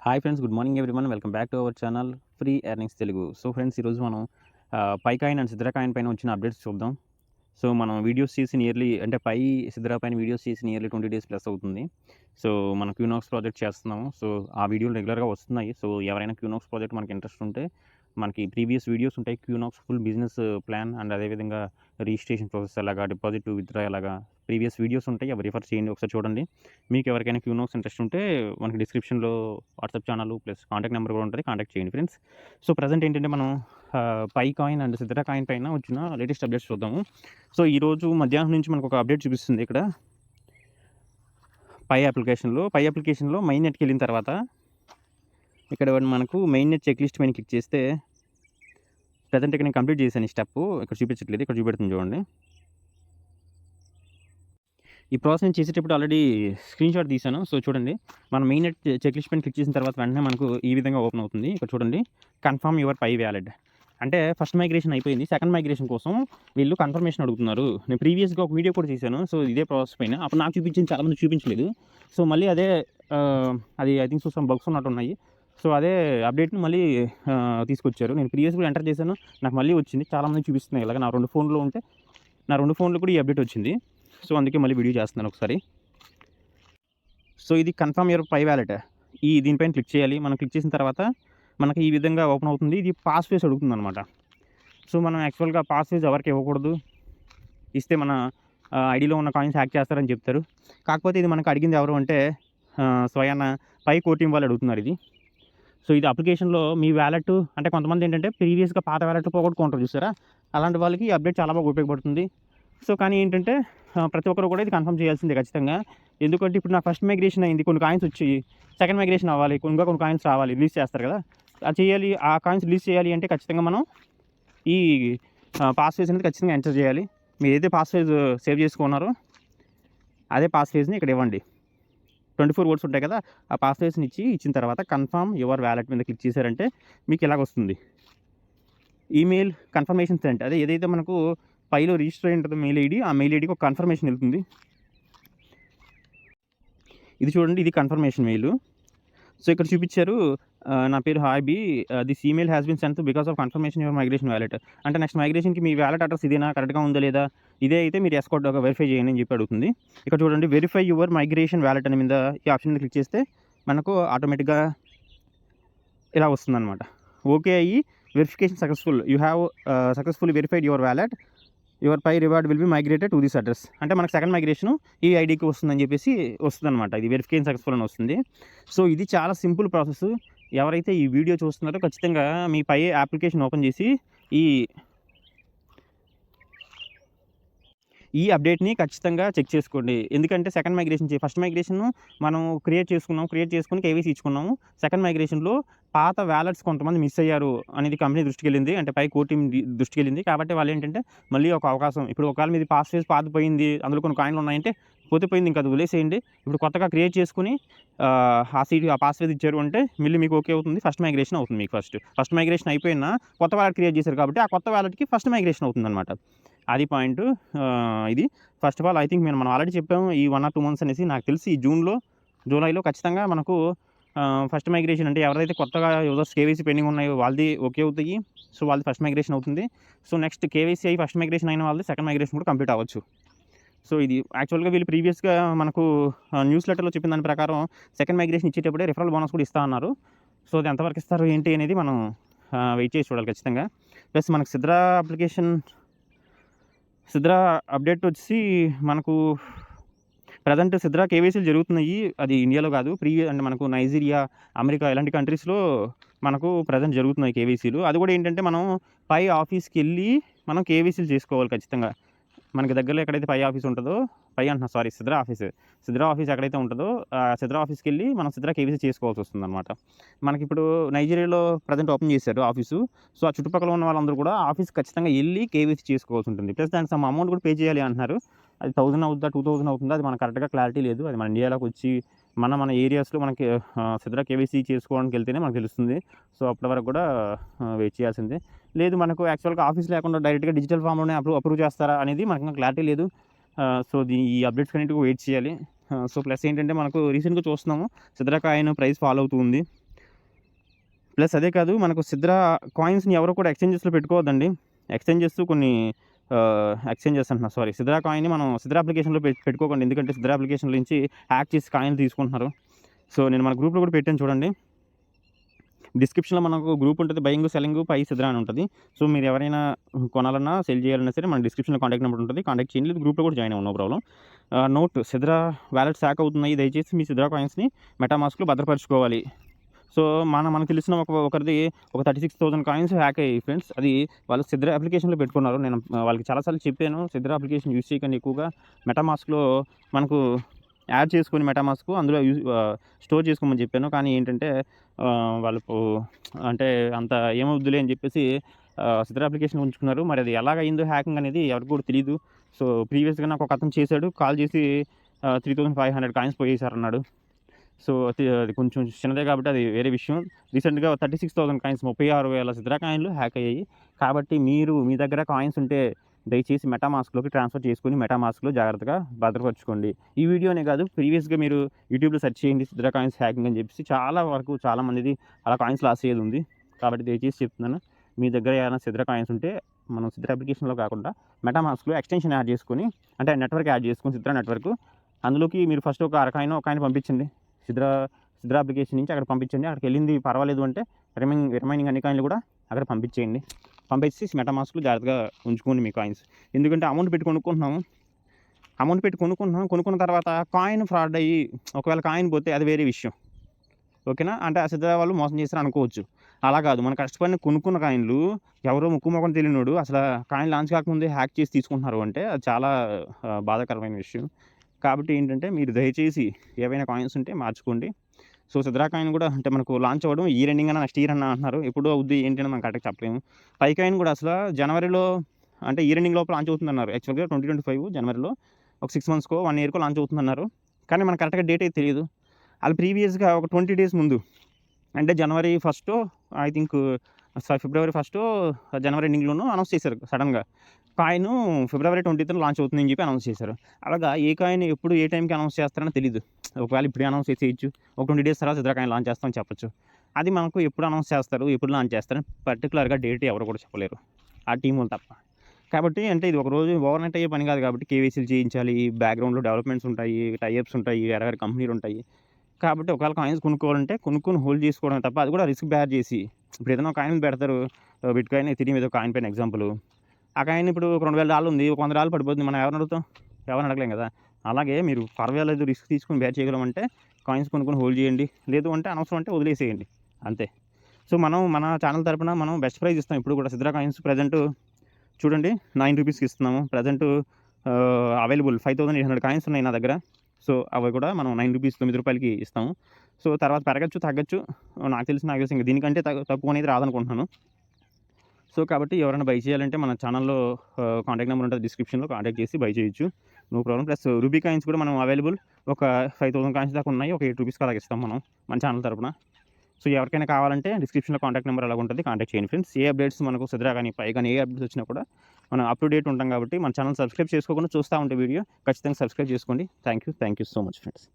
Hi friends, good morning everyone. Welcome back to our channel free earnings Telugu. So friends, ఈరోజు మనం pi coin and Sidra coin పైన వచ్చిన updates చూద్దాం. So మనం videos చేసి nearly అంటే పై సిద్రా పైన వీడియోస్ చేసి నియర్లీ 20 డేస్ ప్లస్ అవుతుంది. సో మనం క్యూనాక్స్ ప్రాజెక్ట్ చేస్తున్నాము. సో ఆ వీడియోలు రెగ్యులర్గా వస్తున్నాయి. సో ఎవరైనా క్యూనాక్స్ ప్రాజెక్ట్ మనకి ఇంట్రెస్ట్ ఉంటే మనకి ప్రీవియస్ వీడియోస్ ఉంటాయి. క్యూనాక్స్ ఫుల్ బిజినెస్ ప్లాన్ అండ్ అదేవిధంగా రిజిస్ట్రేషన్ ప్రాసెస్ ఎలాగా, డిపాజిట్ విత్డ్రా ఎలాగా ప్రీవియస్ వీడియోస్ ఉంటాయి. అవి రిఫర్ చేయండి, ఒకసారి చూడండి. మీకు ఎవరికైనా క్యూనాక్స్ ఇంట్రెస్ట్ ఉంటే మనకి డిస్క్రిప్షన్లో WhatsApp channel plus contact number కూడా ఉంటుంది, కాంటాక్ట్ చేయండి ఫ్రెండ్స్. సో ప్రజెంట్ ఏంటంటే మనం pi coin and Sidra coin పైన వచ్చిన లేటెస్ట్ అప్డేట్స్ చూద్దాము. సో ఈరోజు మధ్యాహ్నం నుంచి మనకు ఒక అప్డేట్ చూపిస్తుంది ఇక్కడ పై అప్లికేషన్లో మెయిన్ నెట్కి వెళ్ళిన తర్వాత ఇక్కడ మనకు మెయిన్ నెట్ చెక్ లిస్ట్ పైన క్లిక్ చేస్తే ప్రజెంట్ ఇక్కడ నేను కంప్లీట్ చేశాను ఈ స్టెప్. ఇక్కడ చూపించట్లేదు, ఇక్కడ చూపెడుతుంది చూడండి. ఈ ప్రాసెస్ నేను చేసేటప్పుడు ఆల్రెడీ స్క్రీన్ షాట్ తీశాను. సో చూడండి, మనం మెయిన్ నెట్ చెక్ లిస్ట్ పైన క్లిక్ చేసిన తర్వాత వెంటనే మనకు ఈ విధంగా ఓపెన్ అవుతుంది. ఇక్కడ చూడండి, కన్ఫర్మ్ యువర్ పై వ్యాలిడ్ అంటే ఫస్ట్ మైగ్రేషన్ అయిపోయింది. సెకండ్ మైగ్రేషన్ కోసం వీళ్ళు కన్ఫర్మేషన్ అడుగుతున్నారు. నేను ప్రీవియస్గా ఒక వీడియో కూడా చేశాను. సో ఇదే ప్రాసెస్ పైన అప్పుడు నాకు చూపించింది, చాలామంది చూపించలేదు. సో మళ్ళీ అదే అది I think so some bugs ఉన్నట్టు ఉన్నాయి. సో అదే అప్డేట్ని మళ్ళీ తీసుకొచ్చారు. నేను ప్రీవియస్ కూడా ఎంటర్ చేశాను, నాకు మళ్ళీ వచ్చింది. చాలామంది చూపిస్తున్నాయి ఇలాగ. నా రెండు ఫోన్లో కూడా ఈ అప్డేట్ వచ్చింది. సో అందుకే మళ్ళీ వీడియో చేస్తున్నాను ఒకసారి. సో ఇది కన్ఫర్మ్ యువర్ పై వ్యాలెట్. దీనిపైన క్లిక్ చేయాలి. మనం క్లిక్ చేసిన తర్వాత మనకి ఈ విధంగా ఓపెన్ అవుతుంది. ఇది పాస్ ఫేజ్ అడుగుతుంది అనమాట. సో మనం యాక్చువల్గా పాస్ ఫేజ్ ఎవరికి ఇవ్వకూడదు, ఇస్తే మన ఐడిలో ఉన్న కాయిన్స్ హ్యాక్ చేస్తారని చెప్తారు. కాకపోతే ఇది మనకు అడిగింది ఎవరు అంటే స్వయాన పై కోర్ టీం వాళ్ళు అడుగుతున్నారు ఇది. సో ఇది అప్లికేషన్లో మీ వ్యాలెట్ అంటే కొంతమంది ఏంటంటే ప్రీవియస్గా పాత వ్యాలెట్ పోగొట్టుకుంటారు చూసారా, అలాంటి వాళ్ళకి ఈ అప్డేట్ చాలా బాగా ఉపయోగపడుతుంది. సో కానీ ఏంటంటే ప్రతి ఒక్కరు కూడా ఇది కన్ఫర్మ్ చేయాల్సిందే ఖచ్చితంగా. ఎందుకంటే ఇప్పుడు నా ఫస్ట్ మైగ్రేషన్ అయింది, కొన్ని కాయిన్స్ వచ్చి సెకండ్ మైగ్రేషన్ అవ్వాలి, కొన్ని కాయిన్స్ రావాలి, రిలీజ్ చేస్తారు కదా, అది చేయాలి. ఆ కాయిన్స్ రిలీజ్ చేయాలి అంటే ఖచ్చితంగా మనం ఈ పాస్ ఫేజ్ అనేది ఖచ్చితంగా ఎంటర్ చేయాలి. మీరు ఏదైతే పాస్ ఫేజ్ సేవ్ చేసుకున్నారో అదే పాస్ ఫేజ్ని ఇక్కడ ఇవ్వండి. 24 వర్డ్స్ ఉంటాయి కదా, ఆ పాస్ ఫేజ్ని ఇచ్చిన తర్వాత కన్ఫర్మ్ యువర్ వ్యాలెట్ మీద క్లిక్ చేశారంటే మీకు ఇలాగ వస్తుంది. ఈమెయిల్ కన్ఫర్మేషన్ సెంట్, అదే ఏదైతే మనకు పైలో రిజిస్టర్ అయి ఉంటుందో మెయిల్ ఐడి, ఆ మెయిల్ ఐడికి ఒక కన్ఫర్మేషన్ వెళ్తుంది. ఇది చూడండి, ఇది కన్ఫర్మేషన్ మెయిల్. సో ఇక్కడ చూపించారు, నా పేరు హాయ్బీ, this email has been sent because of confirmation your migration wallet. అంటే నెక్స్ట్ మైగ్రేషన్కి మీ వ్యాలెట్ అడ్రస్ ఇదేనా, కరెక్ట్గా ఉందా లేదా, ఇదే అయితే మీరు ఎస్కోట్ వెరిఫై చేయండి అని చెప్పి అడుగుతుంది. ఇక్కడ చూడండి, వెరిఫై యువర్ మైగ్రేషన్ వ్యాలెట్ అని మీద ఈ ఆప్షన్ మీద క్లిక్ చేస్తే మనకు ఆటోమేటిక్గా ఇలా వస్తుందన్నమాట. ఓకే అయ్యి verification successful, you have successfully verified your wallet, your Pi reward will be migrated to this address. అంటే మనకు సెకండ్ మైగ్రేషన్ ఈ ఐడికి వస్తుందని చెప్పేసి వస్తుందన్నమాట. ఇది వెరిఫికేషన్ సక్సెస్ఫుల్ అని వస్తుంది. సో ఇది చాలా సింపుల్ ప్రాసెస్. ఎవరైతే ఈ వీడియో చూస్తున్నారో ఖచ్చితంగా మీ పై అప్లికేషన్ ఓపెన్ చేసి ఈ అప్డేట్ని ఖచ్చితంగా చెక్ చేసుకోండి. ఎందుకంటే సెకండ్ మైగ్రేషన్ ఫస్ట్ మైగ్రేషన్ మనం క్రియేట్ చేసుకుని కేవైసీ ఇచ్చుకున్నాము. సెకండ్ మైగ్రేషన్లో పాత వ్యాలెట్స్ కొంతమంది మిస్ అయ్యారు అనేది కంపెనీ దృష్టికి వెళ్ళింది, అంటే పై కోర్ టీం దృష్టికి వెళ్ళింది. కాబట్టి వాళ్ళు ఏంటంటే మళ్ళీ ఒక అవకాశం, ఇప్పుడు ఒకవేళ మీది పాస్ ఫేజ్ పాతిపోయింది, అందులో కొన్ని కాయిన్లు ఉన్నాయంటే పోయిపోయింది, ఇంకా అది వదిలేసేయండి. ఇప్పుడు కొత్తగా క్రియేట్ చేసుకుని ఆ పాస్ ఫేజ్ ఇచ్చారు అంటే మళ్ళీ మీకు ఓకే అవుతుంది, ఫస్ట్ మైగ్రేషన్ అవుతుంది. మీకు ఫస్ట్ మైగ్రేషన్ అయిపోయినా కొత్త వ్యాలెట్ క్రియేట్ చేశారు కాబట్టి ఆ కొత్త వ్యాలెట్కి ఫస్ట్ మైగ్రేషన్ అవుతుంది అనమాట. అది పాయింట్. ఇది first of all I think మనం ఆల్రెడీ చెప్పాము ఈ 1 or 2 months అనేసి. నాకు తెలిసి ఈ జూలైలో ఖచ్చితంగా మనకు ఫస్ట్ మైగ్రేషన్ అంటే ఎవరైతే కొత్తగా యూజర్స్ కేవైసీ పెండింగ్ ఉన్నాయో వాళ్ళది ఓకే అవుతాయి. సో వాళ్ళది ఫస్ట్ మైగ్రేషన్ అవుతుంది. సో నెక్స్ట్ కేవైసీ అయ్యి ఫస్ట్ మైగ్రేషన్ అయిన వాళ్ళది సెకండ్ మైగ్రేషన్ కూడా కంప్లీట్ అవ్వచ్చు. సో ఇది యాక్చువల్గా వీళ్ళు ప్రీవియస్గా మనకు న్యూస్ లెటర్లో చెప్పిన దాని ప్రకారం సెకండ్ మైగ్రేషన్ ఇచ్చేటప్పుడే రిఫరల్ బోనస్ కూడా ఇస్తా అన్నారు. సో అది ఎంతవరకు ఇస్తారు ఏంటి అనేది మనం వెయిట్ చేసి చూడాలి ఖచ్చితంగా. ప్లస్ మనకు సిద్రా అప్డేట్ వచ్చి మనకు ప్రజెంట్ సిద్రా కేవైసీలు జరుగుతున్నాయి. అది ఇండియాలో కాదు, అంటే మనకు నైజీరియా, అమెరికా ఇలాంటి కంట్రీస్లో మనకు ప్రజెంట్ జరుగుతున్నాయి కేవైసీలు. అది కూడా ఏంటంటే మనం పై ఆఫీస్కి వెళ్ళి మనం కేవైసీలు చేసుకోవాలి ఖచ్చితంగా. మనకి దగ్గరలో ఎక్కడైతే పై ఆఫీస్ ఉంటుందో, సిద్రా ఆఫీస్ ఎక్కడైతే ఉంటుందో సిద్రా ఆఫీస్కి వెళ్ళి మనం సిద్రా కేవైసీ చేసుకోవాల్సి వస్తుందన్నమాట. మనకి ఇప్పుడు నైజీరియాలో ప్రజెంట్ ఓపెన్ చేశారు ఆఫీసు. సో ఆ చుట్టుపక్కల ఉన్న వాళ్ళందరూ కూడా ఆఫీస్ ఖచ్చితంగా వెళ్ళి కేవైసీ చేసుకోవాల్సి ఉంటుంది. ప్లస్ దానికి సమ్ అమౌంట్ కూడా పే చేయాలి అంటున్నారు. అది 1000 అవుతుందా 2000 అవుతుందా అది మనకు కరెక్ట్గా క్లారిటీ లేదు. అది మన ఇండియాలోకి వచ్చి మన ఏరియాస్లో మనకి సిద్రా కేవైసీ చేసుకోవడానికి వెళ్తేనే మనకు తెలుస్తుంది. సో అప్పటి వరకు కూడా వెయిట్ చేయాల్సిందే. లేదు మనకు యాక్చువల్గా ఆఫీస్ లేకుండా డైరెక్ట్గా డిజిటల్ ఫామ్లోనే అప్రూవ్ చేస్తారా అనేది మనకు క్లారిటీ లేదు. సో ఈ అప్డేట్స్ అన్నిటికీ వెయిట్ చేయాలి. సో ప్లస్ ఏంటంటే మనకు రీసెంట్గా చూస్తున్నాము సిద్రా కాయిన్ ప్రైస్ ఫాలో అవుతూ ఉంది. ప్లస్ అదే కాదు, మనకు సిద్రా కాయిన్స్‌ని ఎవరు కూడా ఎక్స్‌చేంజెస్‌లో పెట్టుకోవద్దండి. ఎక్స్‌చేంజెస్ కొన్ని ఎక్స్‌చేంజెస్ అంటున్నా, సారీ. సిద్రా కాయిన్‌ని మనం సిద్రా అప్లికేషన్‌లో పెట్టుకోకండి. ఎందుకంటే సిద్రా అప్లికేషన్ నుంచి హ్యాక్ చేసి కాయిన్‌లు తీసుకుంటున్నారు. సో, నేను మన గ్రూప్‌లో కూడా పెట్టాను చూడండి. డిస్క్రిప్షన్‌లో మనకు గ్రూప్ ఉంటది. బయింగ్, సెల్లింగ్, పై సిద్రా అని ఉంటది. సో, మీరు ఎవరైనా కొనాలన్నా, సెల్ చేయాలన్నా సరే మన డిస్క్రిప్షన్‌లో కాంటాక్ట్ నెంబర్ ఉంటది. కాంటాక్ట్ చేయండి. లేదా గ్రూప్‌లో కూడా జాయిన్ అవ్వండి. No problem. Note: Sidra wallets hack అవుతున్నాయి. దయచేసి మీ సిద్రా కాయిన్స్‌ని మెటామాస్క్‌లో భద్రపరుచుకోవాలి. సో, మనకు తెలిసిన ఒకరిది ఒక 36,000 కాయిన్స్ హ్యాక్ అయ్యాయి ఫ్రెండ్స్. అది వాళ్ళు సిద్రా అప్లికేషన్‌లో పెట్టుకున్నారు. నేను వాళ్ళకి చాలా సార్లు చెప్పాను, సిద్రా అప్లికేషన్ యూజ్ చేయకండి ఎక్కువగా. మెటామాస్క్‌లో మనకు యాడ్ చేసుకొని మెటామాస్క్ అందులో స్టోర్ చేసుకోమని చెప్పాను. కానీ ఏంటంటే వాళ్ళకు అంటే అంత ఏమవుద్దులే అని చెప్పేసి సిద్రా అప్లికేషన్ ఉంచుకున్నారు. మరి అది ఎలాగయిందో హ్యాకింగ్ అనేది ఎవరికి కూడా తెలీదు. సో, ప్రీవియస్‌గా నాకు ఒకతను చేశాడు. కాల్ చేసి 3,500 కాయిన్స్ పోయేశారన్నాడు. సో, అది కొంచెం చిన్నదే కాబట్టి అది వేరే విషయం. రీసెంట్‌గా 36,000 కాయిన్స్, 36,000 సిద్రా కాయిన్‌లు హ్యాక్ అయ్యాయి. కాబట్టి మీరు మీ దగ్గర కాయిన్స్ ఉంటే దయచేసి మెటామాస్క్‌లోకి ట్రాన్స్‌ఫర్ చేసుకొని మెటామాస్క్‌లో జాగ్రత్తగా భద్రపరచుకోండి. ఈ వీడియోనే కాదు, ప్రీవియస్‌గా మీరు యూట్యూబ్‌లో సెర్చ్ చేయండి సిద్రా కాయిన్స్ హ్యాకింగ్ అని చెప్పేసి. చాలా వరకు చాలా మందిది అలా కాయిన్స్ లాస్ అయ్యేది ఉంది. కాబట్టి దయచేసి చెప్తున్నాను, మీ దగ్గర ఏమైనా సిద్రా కాయిన్స్ ఉంటే మనం సిద్రా అప్లికేషన్‌లో కాకుండా మెటామాస్క్‌లో ఎక్స్‌టెన్షన్ యాడ్ చేసుకొని, అంటే నెట్వర్క్ యాడ్ చేసుకొని, సిద్రా నెట్వర్క్ అందులోకి మీరు ఫస్ట్ ఒక అర కాయిన్ పంపించండి. సిద్రా అప్లికేషన్ నుంచి అక్కడ పంపించండి. అక్కడికెళ్ళింది పర్వాలేదు అంటే రిమైనింగ్ అన్ని కాయిన్లు కూడా అక్కడ పంపించేయండి. పంపించేసి మెటామాస్క్‌లో జాగ్రత్తగా ఉంచుకోండి మీ కాయిన్స్. ఎందుకంటే అమౌంట్ పెట్టి కొనుక్కుంటున్నాము. కొనుక్కున్న తర్వాత కాయిన్ ఫ్రాడ్ అయ్యి ఒకవేళ కాయిన్ పోతే అది వేరే విషయం. ఓకేనా? అంటే ఆ సిద్రా వాళ్ళు మోసం చేశారు అనుకోవచ్చు. అలా కాదు, మనం కష్టపడి కొనుక్కున్న కాయిన్లు ఎవరో ముక్కు మొఖం తెలియనోడు అసలు కాయిన్ లాంచ్ కాకముందే హ్యాక్ చేసి తీసుకుంటున్నారు అంటే అది చాలా బాధాకరమైన విషయం. కాబట్టి ఏంటంటే మీరు దయచేసి ఏవైనా కాయిన్స్ ఉంటే మార్చుకోండి. సో, సిద్రా కాయిన్ కూడా అంటే మనకు లాంచ్ అవ్వడం ఇయర్ ఎండింగ్ అన్నా నెక్స్ట్ ఇయర్ అన్నా అంటున్నారు. ఎప్పుడు అవుద్ది ఏంటి అని మనం కరెక్ట్‌గా చెప్పలేము. పై కాయిన్ కూడా అసలు జనవరిలో అంటే ఇయర్ ఎండింగ్ లోపల లాంచ్ అవుతుందన్నారు. యాక్చువల్‌గా 2025 జనవరిలో ఒక 6 మంత్స్‌కో 1 ఇయర్‌కో లాంచ్ అవుతుందన్నారు. కానీ మనకు కరెక్ట్‌గా డేట్ అయితే తెలీదు. ఆళ్ళు ప్రీవియస్‌గా ఒక 20 డేస్ ముందు, అంటే జనవరి 1 ఐ థింక్ ఫిబ్రవరి 1 జనవరి ఎండింగ్‌లోనో అనౌన్స్ చేశారు సడెన్‌గా. కాయిను ఫిబ్రవరి 20థ్ లాంచ్ అవుతుందని చెప్పి అనౌన్స్ చేశారు. అలాగా ఏ కాయిన్ ఎప్పుడు ఏ టైంకి అనౌన్స్ చేస్తారని తెలీదు. ఒకవేళ ఇప్పుడే అనౌన్స్ చేసేయచ్చు. ఒక 20 డేస్ తర్వాత సిద్రా కాయిన్ లాంచ్ చేస్తామని చెప్పొచ్చు. అది మనకు ఎప్పుడు అనౌన్స్ చేస్తారు, ఎప్పుడు లాంచ్ చేస్తారని పర్టిక్యులర్‌గా డేట్ ఎవరు కూడా చెప్పలేరు, ఆ టీమోళ్ళు తప్ప. కాబట్టి అంటే ఇది ఒక రోజు ఓవర్‌నైట్ అయ్యే పని కాదు కాబట్టి కేవైసీలు చేయించాలి, బ్యాక్‌గ్రౌండ్‌లో డెవలప్‌మెంట్స్ ఉంటాయి, టై-అప్స్ ఉంటాయి, వేరే కంపెనీలుంటాయి. కాబట్టి ఒకవేళ కాయిన్స్ కొనుక్కోవాలంటే కొనుక్కొని హోల్డ్ చేసుకోవడమే తప్ప, అది కూడా రిస్క్ బేర్ చేసి ఇప్పుడు ఏదైనా ఒక కాయిన్ పెడతారు. బిట్‌కాయిన్, ఎథీరియం ఏదో కాయిన్ పైన ఎగ్జాంపుల్. ఆ కాయిన్ ఇప్పుడు ఒక $2,000 ఉంది. ఒక $100 పడిపోతుంది. మనం ఎవరిని అడుగుతాం? ఎవరిని అడగలేం కదా! అలాగే మీరు పర్వాలేదు రిస్క్ తీసుకొని బేర్ చేయగలమంటే కాయిన్స్ కొనుక్కొని హోల్డ్ చేయండి. లేదు అంటే అనవసరం అంటే వదిలేసేయండి. అంతే. సో, మనం మన ఛానల్ తరపున మనం బెస్ట్ ప్రైజ్ ఇస్తాం ఎప్పుడు కూడా. సిద్రా కాయిన్స్ ప్రెజెంట్ చూడండి ₹9కి ఇస్తున్నాము. ప్రెజెంట్ అవైలబుల్ 5,800 కాయిన్స్ ఉన్నాయి నా దగ్గర. సో, అవి కూడా మనం ₹9 ఇస్తాము. సో, తర్వాత పెరగచ్చు, తగ్గచ్చు. నాకు తెలిసి ఇంక దీనికంటే తక్కువ అనేది రాదనుకుంటున్నాను. సో, కాబట్టి ఎవరైనా బై చేయాలంటే మన ఛానల్‌లో కాంటాక్ట్ నెంబర్ ఉంటది డిస్క్రిప్షన్‌లో, కాంటాక్ట్ చేసి బై చేయొచ్చు. No problem. Plus ruby coins కూడా మనం అవైలబుల్ ఒక 5,000 కాయిన్స్ దాకా ఉన్నాయి. ఒక ₹8కి అలాగ ఇస్తాం మనం మన ఛానల్ తరపున. సో, ఎవరికైనా కావాలంటే డిస్క్రిప్షన్‌లో కాంటాక్ట్ నెంబర్ అలాగుంటది. కాంటాక్ట్ చేయండి ఫ్రెండ్స్. ఏ అప్డేట్స్ మనకు సిద్రా గాని, పై గాని ఏ అప్డేట్స్ వచ్చినా కూడా మనం అప్ టు డేట్ ఉంటాం కాబట్టి మన ఛానల్ సబ్స్క్రైబ్ చేసుకోకుండా చూస్తా ఉంటే వీడియో ఖచ్చితంగా సబ్స్క్రైబ్ చేసుకోండి. Thank you so much friends.